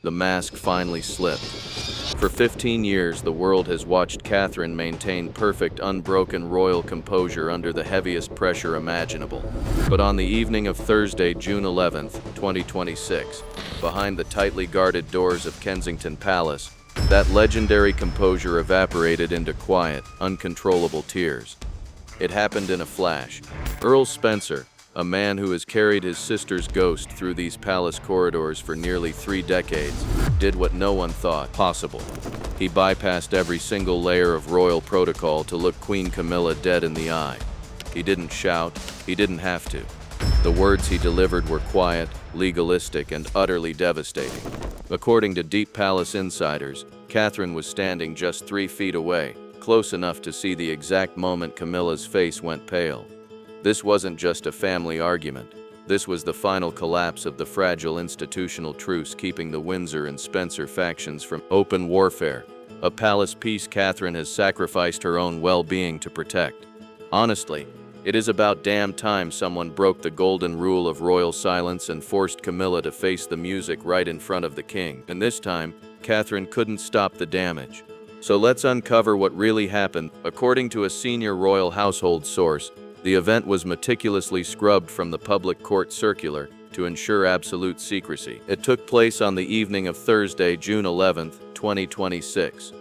the mask finally slipped. For 15 years, the world has watched Catherine maintain perfect, unbroken royal composure under the heaviest pressure imaginable. But on the evening of Thursday, June 11th, 2026, behind the tightly guarded doors of Kensington Palace, that legendary composure evaporated into quiet, uncontrollable tears. It happened in a flash. Earl Spencer, a man who has carried his sister's ghost through these palace corridors for nearly 3 decades, did what no one thought possible. He bypassed every single layer of royal protocol to look Queen Camilla dead in the eye. He didn't shout, he didn't have to. The words he delivered were quiet, legalistic, and utterly devastating. According to deep palace insiders, Catherine was standing just 3 feet away, close enough to see the exact moment Camilla's face went pale. This wasn't just a family argument. This was the final collapse of the fragile institutional truce keeping the Windsor and Spencer factions from open warfare, a palace peace Catherine has sacrificed her own well-being to protect. Honestly, it is about damn time someone broke the golden rule of royal silence and forced Camilla to face the music right in front of the king. And this time, Catherine couldn't stop the damage. So let's uncover what really happened. According to a senior royal household source, the event was meticulously scrubbed from the public court circular to ensure absolute secrecy. It took place on the evening of Thursday, June 11, 2026.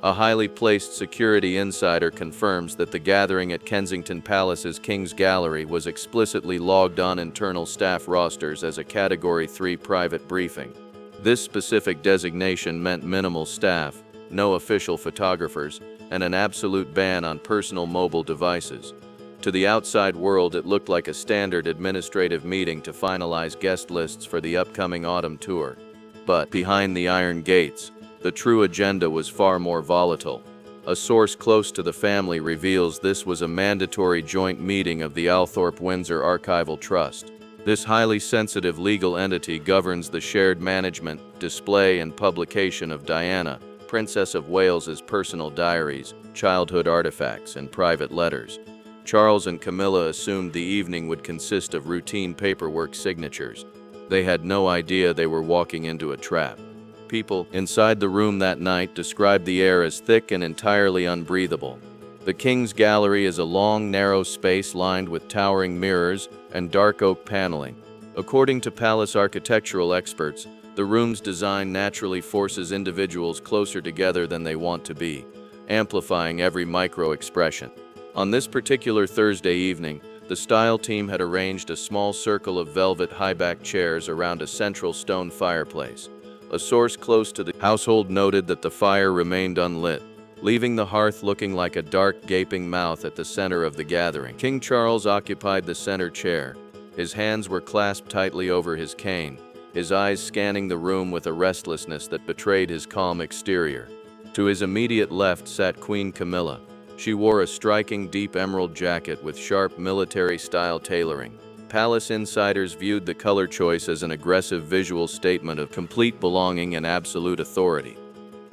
A highly placed security insider confirms that the gathering at Kensington Palace's King's Gallery was explicitly logged on internal staff rosters as a Category 3 private briefing. This specific designation meant minimal staff, no official photographers, and an absolute ban on personal mobile devices. To the outside world, it looked like a standard administrative meeting to finalize guest lists for the upcoming autumn tour. But behind the iron gates, the true agenda was far more volatile. A source close to the family reveals this was a mandatory joint meeting of the Althorp-Windsor Archival Trust. This highly sensitive legal entity governs the shared management, display, and publication of Diana, Princess of Wales's personal diaries, childhood artifacts, and private letters. Charles and Camilla assumed the evening would consist of routine paperwork signatures. They had no idea they were walking into a trap. People inside the room that night described the air as thick and entirely unbreathable. The King's Gallery is a long, narrow space lined with towering mirrors and dark oak paneling. According to palace architectural experts, the room's design naturally forces individuals closer together than they want to be, amplifying every micro-expression. On this particular Thursday evening, the style team had arranged a small circle of velvet high-back chairs around a central stone fireplace. A source close to the household noted that the fire remained unlit, leaving the hearth looking like a dark, gaping mouth at the center of the gathering. King Charles occupied the center chair. His hands were clasped tightly over his cane, his eyes scanning the room with a restlessness that betrayed his calm exterior. To his immediate left sat Queen Camilla. She wore a striking deep emerald jacket with sharp military-style tailoring. Palace insiders viewed the color choice as an aggressive visual statement of complete belonging and absolute authority.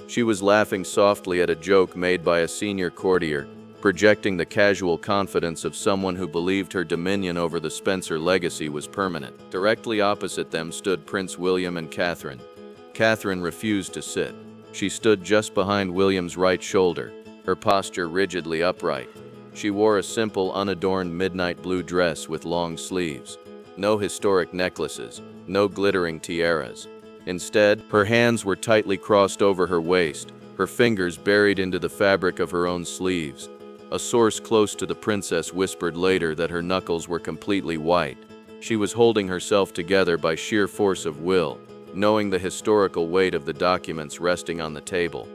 She was laughing softly at a joke made by a senior courtier, projecting the casual confidence of someone who believed her dominion over the Spencer legacy was permanent. Directly opposite them stood Prince William and Catherine. Catherine refused to sit. She stood just behind William's right shoulder, her posture rigidly upright. She wore a simple, unadorned midnight blue dress with long sleeves. No historic necklaces, no glittering tiaras. Instead, her hands were tightly crossed over her waist, her fingers buried into the fabric of her own sleeves. A source close to the princess whispered later that her knuckles were completely white. She was holding herself together by sheer force of will, knowing the historical weight of the documents resting on the table.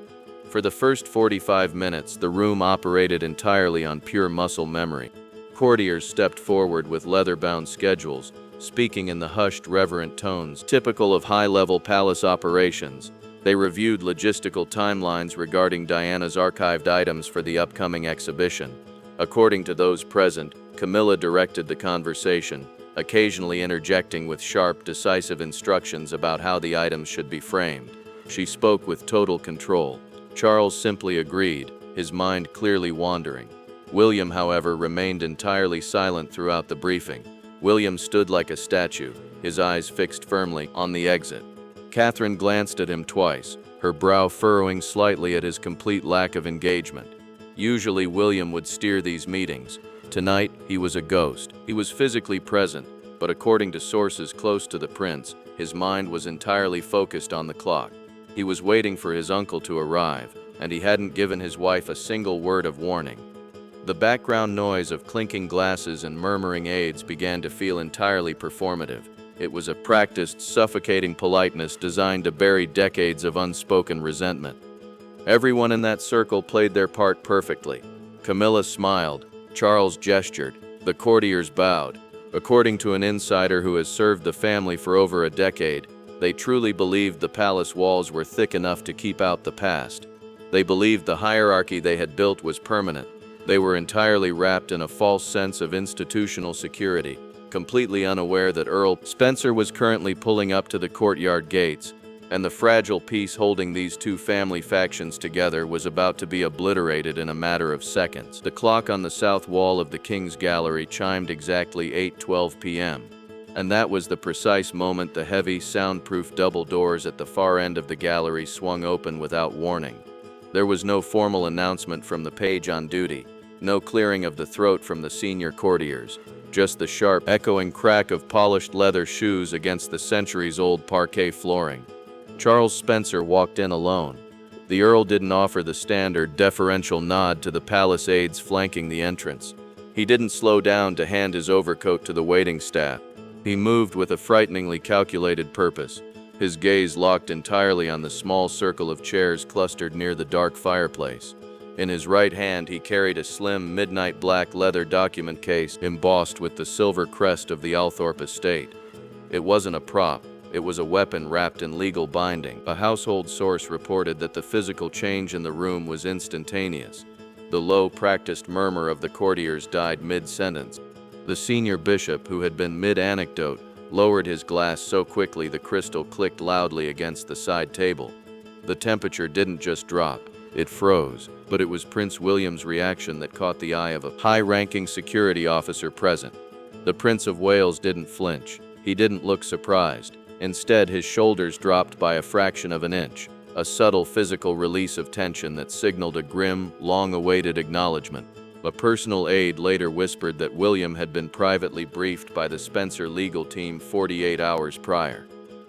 For the first 45 minutes, the room operated entirely on pure muscle memory. Courtiers stepped forward with leather-bound schedules, speaking in the hushed, reverent tones typical of high-level palace operations. They reviewed logistical timelines regarding Diana's archived items for the upcoming exhibition. According to those present, Camilla directed the conversation, occasionally interjecting with sharp, decisive instructions about how the items should be framed. She spoke with total control. Charles simply agreed, his mind clearly wandering. William, however, remained entirely silent throughout the briefing. William stood like a statue, his eyes fixed firmly on the exit. Catherine glanced at him twice, her brow furrowing slightly at his complete lack of engagement. Usually William would steer these meetings. Tonight, he was a ghost. He was physically present, but according to sources close to the prince, his mind was entirely focused on the clock. He was waiting for his uncle to arrive, and he hadn't given his wife a single word of warning. The background noise of clinking glasses and murmuring aides began to feel entirely performative. It was a practiced, suffocating politeness designed to bury decades of unspoken resentment. Everyone in that circle played their part perfectly. Camilla smiled, Charles gestured, the courtiers bowed. According to an insider who has served the family for over a decade, they truly believed the palace walls were thick enough to keep out the past. They believed the hierarchy they had built was permanent. They were entirely wrapped in a false sense of institutional security, completely unaware that Earl Spencer was currently pulling up to the courtyard gates, and the fragile peace holding these two family factions together was about to be obliterated in a matter of seconds. The clock on the south wall of the King's Gallery chimed exactly 8:12 p.m., and that was the precise moment the heavy, soundproof double doors at the far end of the gallery swung open without warning. There was no formal announcement from the page on duty, no clearing of the throat from the senior courtiers, just the sharp, echoing crack of polished leather shoes against the centuries-old parquet flooring. Charles Spencer walked in alone. The Earl didn't offer the standard, deferential nod to the palace aides flanking the entrance. He didn't slow down to hand his overcoat to the waiting staff. He moved with a frighteningly calculated purpose, his gaze locked entirely on the small circle of chairs clustered near the dark fireplace. In his right hand, he carried a slim, midnight black leather document case embossed with the silver crest of the Althorpe estate. It wasn't a prop. It was a weapon wrapped in legal binding. A household source reported that the physical change in the room was instantaneous. The low, practiced murmur of the courtiers died mid-sentence. The senior bishop, who had been mid-anecdote, lowered his glass so quickly the crystal clicked loudly against the side table. The temperature didn't just drop, it froze, but it was Prince William's reaction that caught the eye of a high-ranking security officer present. The Prince of Wales didn't flinch. He didn't look surprised. Instead, his shoulders dropped by a fraction of an inch, a subtle physical release of tension that signaled a grim, long-awaited acknowledgement. A personal aide later whispered that William had been privately briefed by the Spencer legal team 48 hours prior.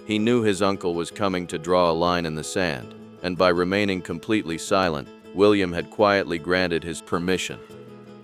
He knew his uncle was coming to draw a line in the sand, and by remaining completely silent, William had quietly granted his permission.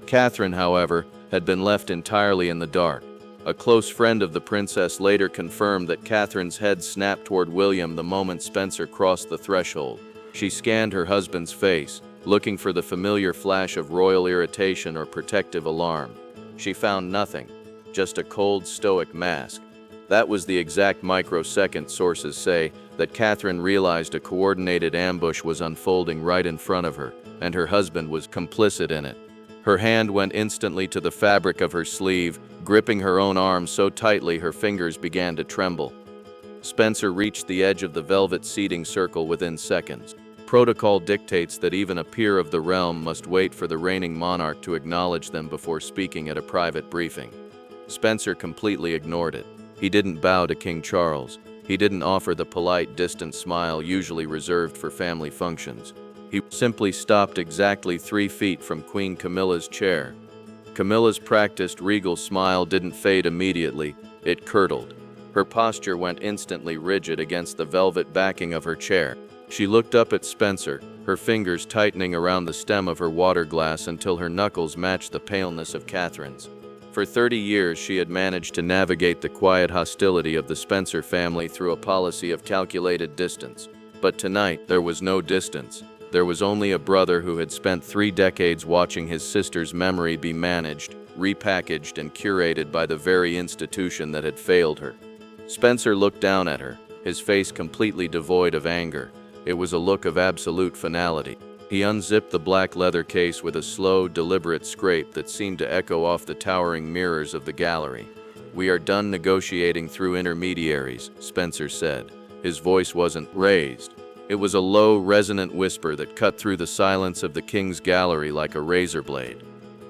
Catherine, however, had been left entirely in the dark. A close friend of the princess later confirmed that Catherine's head snapped toward William the moment Spencer crossed the threshold. She scanned her husband's face, looking for the familiar flash of royal irritation or protective alarm. She found nothing, just a cold, stoic mask. That was the exact microsecond, sources say, that Catherine realized a coordinated ambush was unfolding right in front of her, and her husband was complicit in it. Her hand went instantly to the fabric of her sleeve, gripping her own arm so tightly her fingers began to tremble. Spencer reached the edge of the velvet seating circle within seconds. Protocol dictates that even a peer of the realm must wait for the reigning monarch to acknowledge them before speaking at a private briefing. Spencer completely ignored it. He didn't bow to King Charles. He didn't offer the polite, distant smile usually reserved for family functions. He simply stopped exactly 3 feet from Queen Camilla's chair. Camilla's practiced, regal smile didn't fade immediately. It curdled. Her posture went instantly rigid against the velvet backing of her chair. She looked up at Spencer, her fingers tightening around the stem of her water glass until her knuckles matched the paleness of Catherine's. For 30 years, she had managed to navigate the quiet hostility of the Spencer family through a policy of calculated distance. But tonight, there was no distance. There was only a brother who had spent 3 decades watching his sister's memory be managed, repackaged, and curated by the very institution that had failed her. Spencer looked down at her, his face completely devoid of anger. It was a look of absolute finality. He unzipped the black leather case with a slow, deliberate scrape that seemed to echo off the towering mirrors of the gallery. "We are done negotiating through intermediaries," Spencer said. His voice wasn't raised. It was a low, resonant whisper that cut through the silence of the King's Gallery like a razor blade.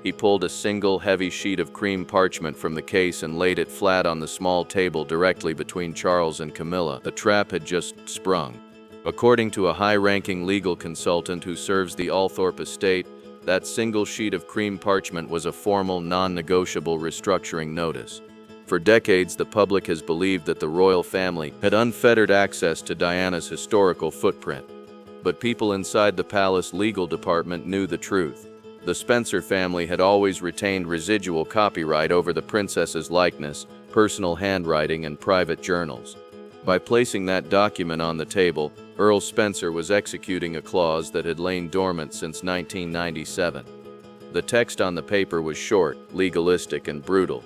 He pulled a single heavy sheet of cream parchment from the case and laid it flat on the small table directly between Charles and Camilla. The trap had just sprung. According to a high-ranking legal consultant who serves the Althorpe estate, that single sheet of cream parchment was a formal, non-negotiable restructuring notice. For decades, the public has believed that the royal family had unfettered access to Diana's historical footprint. But people inside the palace legal department knew the truth. The Spencer family had always retained residual copyright over the princess's likeness, personal handwriting, and private journals. By placing that document on the table, Earl Spencer was executing a clause that had lain dormant since 1997. The text on the paper was short, legalistic, and brutal.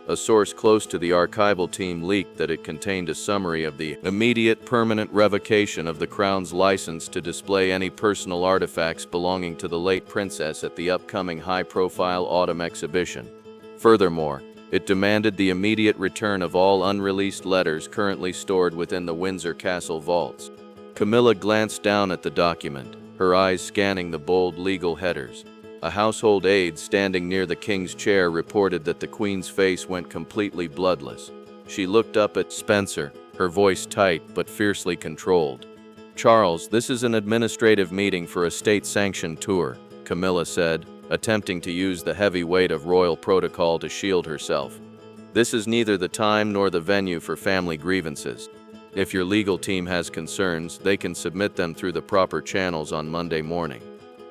A source close to the archival team leaked that it contained a summary of the immediate permanent revocation of the Crown's license to display any personal artifacts belonging to the late princess at the upcoming high-profile autumn exhibition. Furthermore, it demanded the immediate return of all unreleased letters currently stored within the Windsor Castle vaults. Camilla glanced down at the document, her eyes scanning the bold legal headers. A household aide standing near the king's chair reported that the queen's face went completely bloodless. She looked up at Spencer, her voice tight but fiercely controlled. "Charles, this is an administrative meeting for a state-sanctioned tour," Camilla said, attempting to use the heavy weight of royal protocol to shield herself. "This is neither the time nor the venue for family grievances. If your legal team has concerns, they can submit them through the proper channels on Monday morning."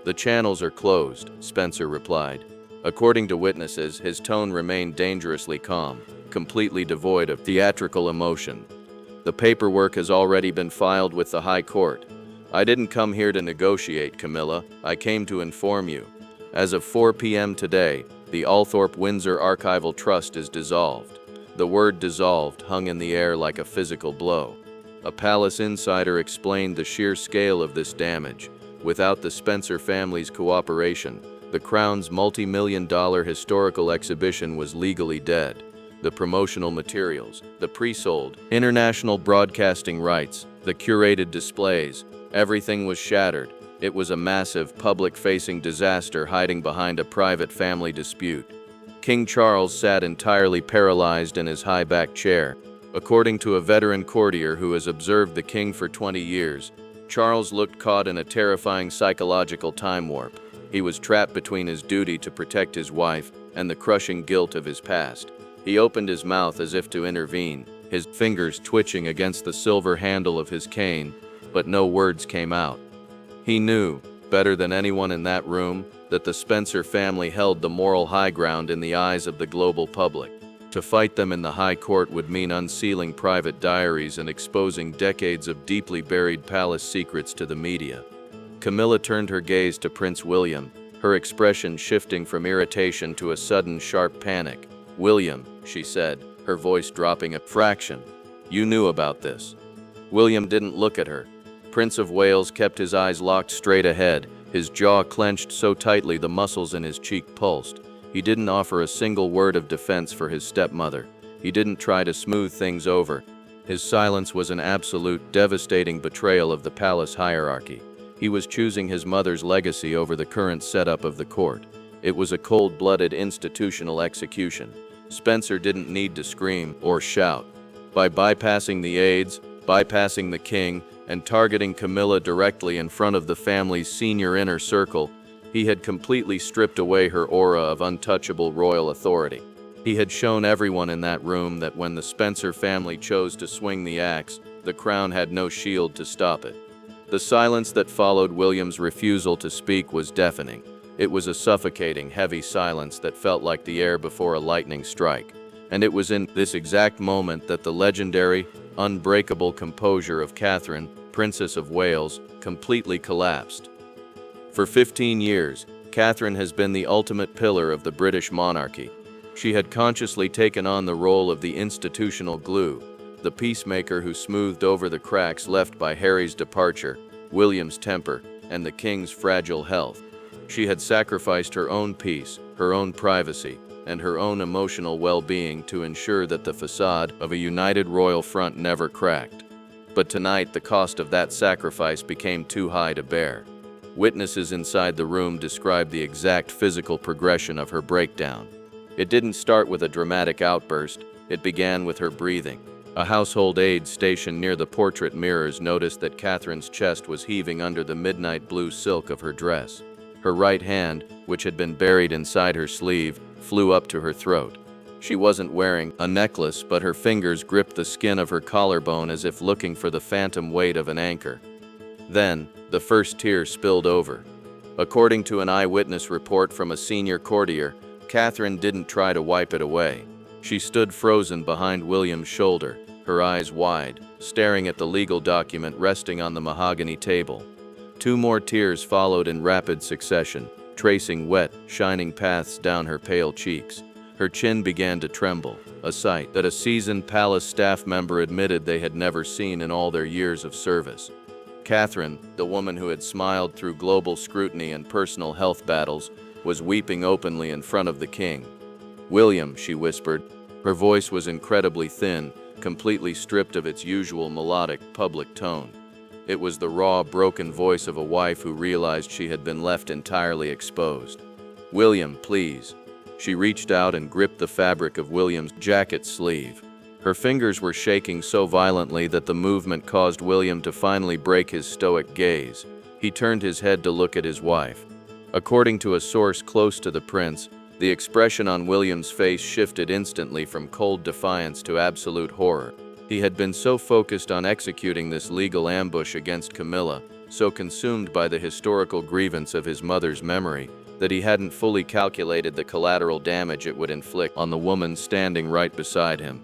"The channels are closed," Spencer replied. According to witnesses, his tone remained dangerously calm, completely devoid of theatrical emotion. "The paperwork has already been filed with the High Court. I didn't come here to negotiate, Camilla. I came to inform you. As of 4 p.m. today, the Althorpe Windsor Archival Trust is dissolved." The word dissolved hung in the air like a physical blow. A palace insider explained the sheer scale of this damage. Without the Spencer family's cooperation, the Crown's multi-million-dollar historical exhibition was legally dead. The promotional materials, the pre-sold, international broadcasting rights, the curated displays, everything was shattered. It was a massive, public-facing disaster hiding behind a private family dispute. King Charles sat entirely paralyzed in his high-backed chair. According to a veteran courtier who has observed the king for 20 years, Charles looked caught in a terrifying psychological time warp. He was trapped between his duty to protect his wife and the crushing guilt of his past. He opened his mouth as if to intervene, his fingers twitching against the silver handle of his cane, but no words came out. He knew, better than anyone in that room, that the Spencer family held the moral high ground in the eyes of the global public. To fight them in the High Court would mean unsealing private diaries and exposing decades of deeply buried palace secrets to the media. Camilla turned her gaze to Prince William, her expression shifting from irritation to a sudden sharp panic. "William," she said, her voice dropping a fraction, "you knew about this." William didn't look at her. Prince of Wales kept his eyes locked straight ahead, his jaw clenched so tightly the muscles in his cheek pulsed. He didn't offer a single word of defense for his stepmother. He didn't try to smooth things over. His silence was an absolute, devastating betrayal of the palace hierarchy. He was choosing his mother's legacy over the current setup of the court. It was a cold-blooded institutional execution. Spencer didn't need to scream or shout. By bypassing the aides, bypassing the king, and targeting Camilla directly in front of the family's senior inner circle, he had completely stripped away her aura of untouchable royal authority. He had shown everyone in that room that when the Spencer family chose to swing the axe, the crown had no shield to stop it. The silence that followed William's refusal to speak was deafening. It was a suffocating, heavy silence that felt like the air before a lightning strike. And it was in this exact moment that the legendary, unbreakable composure of Catherine, Princess of Wales, completely collapsed. For 15 years, Catherine has been the ultimate pillar of the British monarchy. She had consciously taken on the role of the institutional glue, the peacemaker who smoothed over the cracks left by Harry's departure, William's temper, and the king's fragile health. She had sacrificed her own peace, her own privacy, and her own emotional well-being to ensure that the facade of a united royal front never cracked. But tonight, the cost of that sacrifice became too high to bear. Witnesses inside the room described the exact physical progression of her breakdown. It didn't start with a dramatic outburst, it began with her breathing. A household aide stationed near the portrait mirrors noticed that Catherine's chest was heaving under the midnight blue silk of her dress. Her right hand, which had been buried inside her sleeve, flew up to her throat. She wasn't wearing a necklace, but her fingers gripped the skin of her collarbone as if looking for the phantom weight of an anchor. Then, the first tear spilled over. According to an eyewitness report from a senior courtier, Catherine didn't try to wipe it away. She stood frozen behind William's shoulder, her eyes wide, staring at the legal document resting on the mahogany table. 2 more tears followed in rapid succession, tracing wet, shining paths down her pale cheeks. Her chin began to tremble, a sight that a seasoned palace staff member admitted they had never seen in all their years of service. Catherine, the woman who had smiled through global scrutiny and personal health battles, was weeping openly in front of the king. "William," she whispered. Her voice was incredibly thin, completely stripped of its usual melodic, public tone. It was the raw, broken voice of a wife who realized she had been left entirely exposed. "William, please." She reached out and gripped the fabric of William's jacket sleeve. Her fingers were shaking so violently that the movement caused William to finally break his stoic gaze. He turned his head to look at his wife. According to a source close to the prince, the expression on William's face shifted instantly from cold defiance to absolute horror. He had been so focused on executing this legal ambush against Camilla, so consumed by the historical grievance of his mother's memory, that he hadn't fully calculated the collateral damage it would inflict on the woman standing right beside him.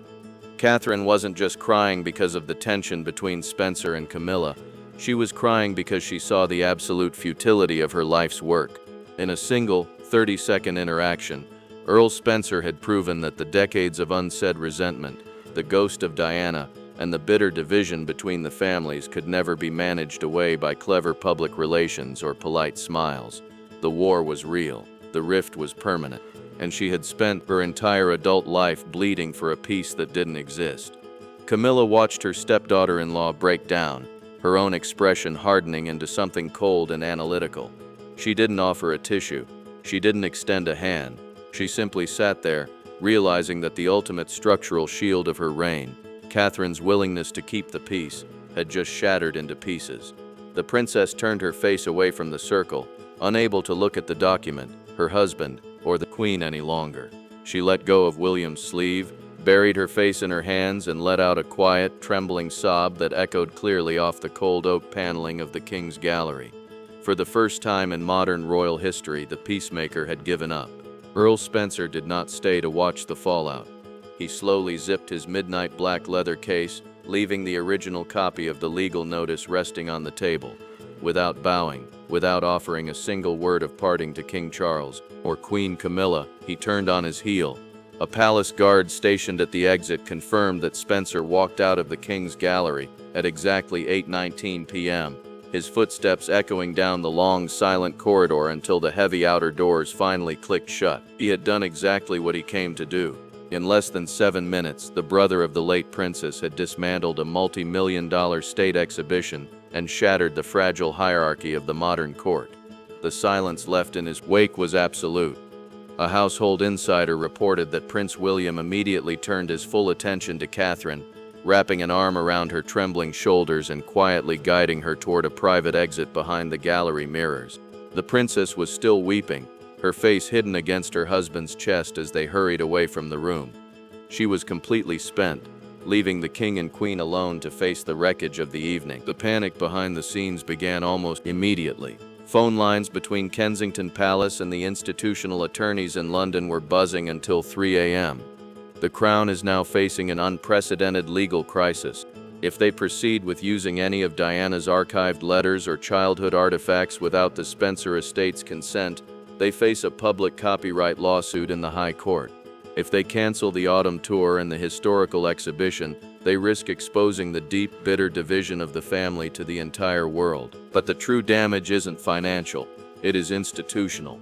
Catherine wasn't just crying because of the tension between Spencer and Camilla. She was crying because she saw the absolute futility of her life's work. In a single, 30-second interaction, Earl Spencer had proven that the decades of unsaid resentment, the ghost of Diana, and the bitter division between the families could never be managed away by clever public relations or polite smiles. The war was real, the rift was permanent, and she had spent her entire adult life bleeding for a peace that didn't exist. Camilla watched her stepdaughter-in-law break down, her own expression hardening into something cold and analytical. She didn't offer a tissue. She didn't extend a hand. She simply sat there, realizing that the ultimate structural shield of her reign, Catherine's willingness to keep the peace, had just shattered into pieces. The princess turned her face away from the circle, unable to look at the document, her husband, or the queen any longer. She let go of William's sleeve, buried her face in her hands, and let out a quiet, trembling sob that echoed clearly off the cold oak paneling of the king's gallery. For the first time in modern royal history, the peacemaker had given up. Earl Spencer did not stay to watch the fallout. He slowly zipped his midnight black leather case, leaving the original copy of the legal notice resting on the table. Without bowing, without offering a single word of parting to King Charles or Queen Camilla, he turned on his heel. A palace guard stationed at the exit confirmed that Spencer walked out of the king's gallery at exactly 8:19 p.m., his footsteps echoing down the long, silent corridor until the heavy outer doors finally clicked shut. He had done exactly what he came to do. In less than 7 minutes, the brother of the late princess had dismantled a multi-million-dollar state exhibition and shattered the fragile hierarchy of the modern court. The silence left in his wake was absolute. A household insider reported that Prince William immediately turned his full attention to Catherine, wrapping an arm around her trembling shoulders and quietly guiding her toward a private exit behind the gallery mirrors. The princess was still weeping, her face hidden against her husband's chest as they hurried away from the room. She was completely spent, leaving the king and queen alone to face the wreckage of the evening. The panic behind the scenes began almost immediately. Phone lines between Kensington Palace and the institutional attorneys in London were buzzing until 3 a.m. The Crown is now facing an unprecedented legal crisis. If they proceed with using any of Diana's archived letters or childhood artifacts without the Spencer estate's consent, they face a public copyright lawsuit in the High Court. If they cancel the autumn tour and the historical exhibition, they risk exposing the deep, bitter division of the family to the entire world. But the true damage isn't financial, it is institutional.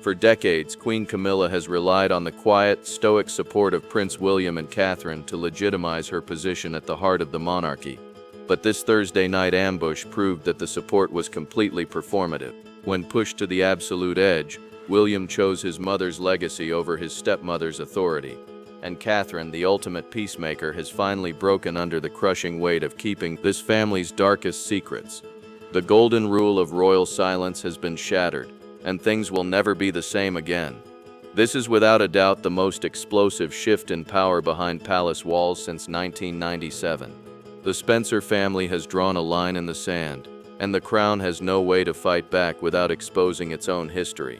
For decades, Queen Camilla has relied on the quiet, stoic support of Prince William and Catherine to legitimize her position at the heart of the monarchy. But this Thursday night ambush proved that the support was completely performative. When pushed to the absolute edge, William chose his mother's legacy over his stepmother's authority, and Catherine, the ultimate peacemaker, has finally broken under the crushing weight of keeping this family's darkest secrets. The golden rule of royal silence has been shattered, and things will never be the same again. This is without a doubt the most explosive shift in power behind palace walls since 1997. The Spencer family has drawn a line in the sand, and the crown has no way to fight back without exposing its own history.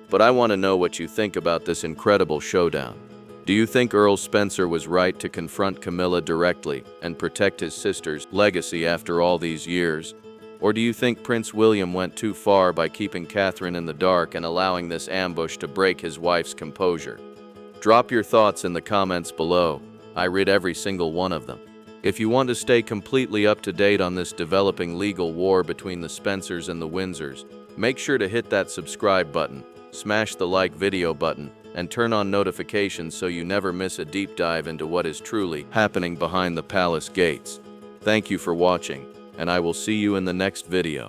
But I want to know what you think about this incredible showdown. Do you think Earl Spencer was right to confront Camilla directly and protect his sister's legacy after all these years? Or do you think Prince William went too far by keeping Catherine in the dark and allowing this ambush to break his wife's composure? Drop your thoughts in the comments below. I read every single one of them. If you want to stay completely up to date on this developing legal war between the Spencers and the Windsors, make sure to hit that subscribe button, smash the like video button, and turn on notifications so you never miss a deep dive into what is truly happening behind the palace gates. Thank you for watching, and I will see you in the next video.